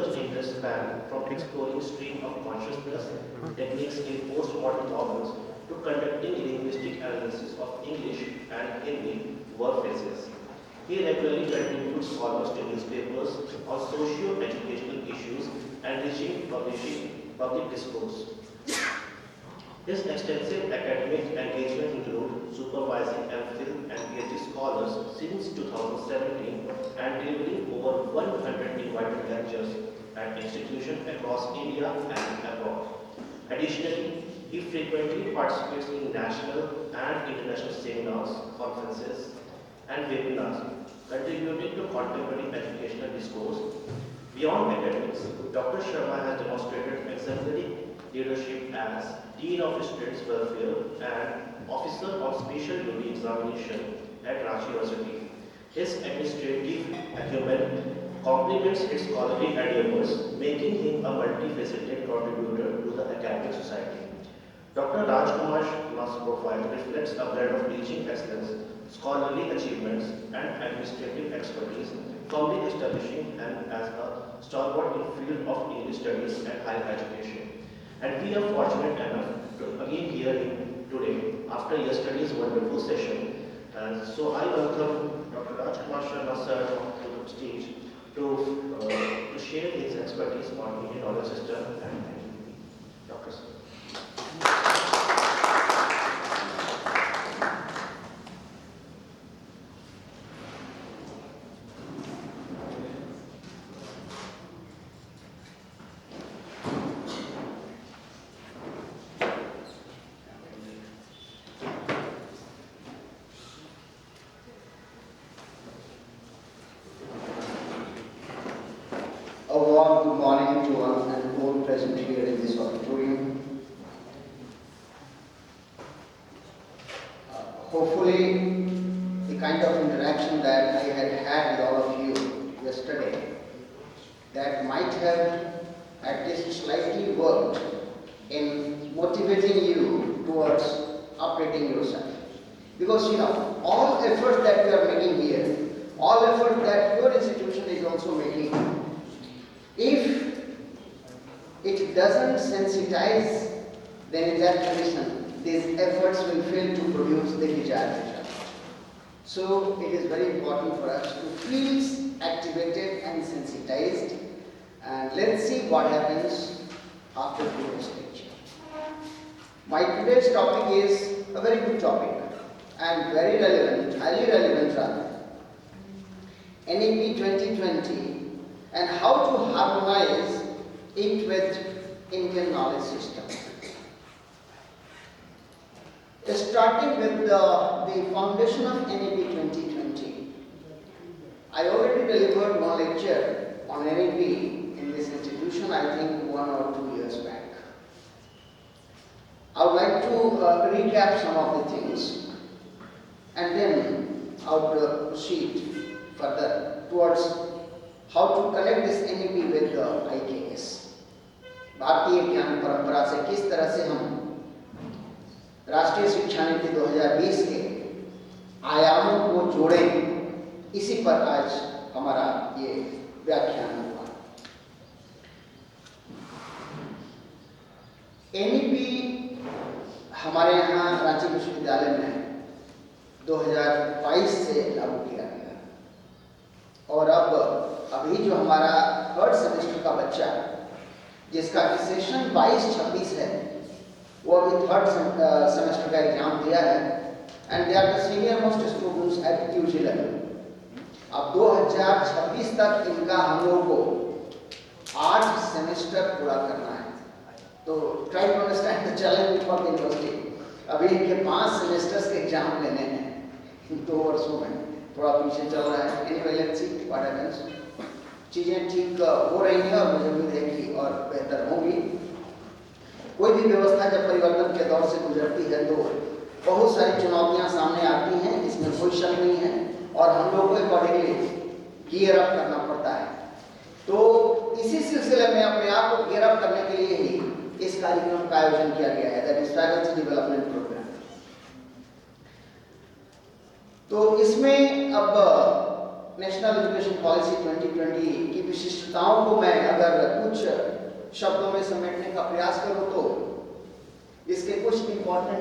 research interests span from exploring stream of consciousness techniques in postmodern novels to conducting linguistic analysis of English and Hindi word phrases. He regularly contributes columns to newspapers on socio-educational issues and reaching public discourse. His extensive academic engagement include supervising MPhil and PhD scholars since 2017 and delivering over 100 invited lectures at institutions across India and abroad. Additionally, he frequently participates in national and international seminars, conferences, and webinars, contributing to contemporary educational discourse. Beyond academics, Dr. Sharma has demonstrated exemplary leadership as Dean of Students' Welfare and Officer of Special Duty Examination at Ranchi University. His administrative acumen complements his scholarly endeavors, making him a multifaceted contributor to the academic society. Dr. Rajkumar Sharma's profile reflects a blend of teaching excellence, scholarly achievements, and administrative expertise, firmly establishing him as a stalwart in field of English studies and higher education. And we are fortunate enough to again hear him today after yesterday's wonderful session. And so I welcome Dr. Rajkumar Sharma sir to the stage to share his expertise on Indian knowledge system and Dr. Sir. A warm good morning to one and all present here in this auditorium. Hopefully, the kind of interaction that I had with all of you yesterday, that might have at least slightly worked in motivating you towards updating yourself. Because all effort that we are making here, all effort that your institution is also making, if it doesn't sensitize, then in that condition, these efforts will fail to produce the desired result. So it is very important for us to feel activated and sensitized, and let's see what happens after today's lecture. My today's topic is a very good topic and very relevant, highly relevant rather. NEP 2020 and how to harmonize it with Indian knowledge system. Starting with the foundation of NEP 2020, I already delivered one lecture on NEP in this institution, I think 1 or 2 years back. I would like to recap some of the things and then I would proceed further towards how to connect this NEP with the IKS. भारतीय ज्ञान परंपरा से किस तरह से हम राष्ट्रीय शिक्षा नीति 2020 के आयामों को जोड़ें, इसी पर आज हमारा ये व्याख्यान हुआ। NEP हमारे यहाँ रांची विश्वविद्यालय में 2022 से लागू किया गया और अभी जो हमारा थर्ड सेमेस्टर का बच्चा जिसका सेशन 22-26 है, वो अभी थर्ड सेमेस्टर का एग्जाम दिया है and they are the senior most students at UG level. अब 2026 तक इनका हम लोगों को 8 सेमेस्टर पूरा करना है। तो try to understand the challenge for the university. अभी इनके 5 सेमेस्टर्स के एग्जाम लेने हैं 2 वर्षों में, थोड़ा पीछे चल रहा है। Anyway let's see what happens. चीजें ठीक हो रही हैं और मुझे उम्मीद है कि और बेहतर होंगी। कोई भी व्यवस्था जब परिवर्तन के दौर से गुजरती है तो बहुत सारी चुनौतियां सामने आती हैं, इसमें कोई शक नहीं है, और हम लोग को अकॉर्डिंगली गियर अप करना पड़ता है। तो इसी सिलसिले में अपने आप को गियर अप करने के लिए ही इस कार्यक्रम का आयोजन किया गया है, that is faculty development programme. तो इसमें अब नेशनल एजुकेशन पॉलिसी 2020 की विशिष्ट विशेषताओं को मैं अगर कुछ शब्दों में समेटने का प्रयास करूं तो इसके कुछ इंपॉर्टेंट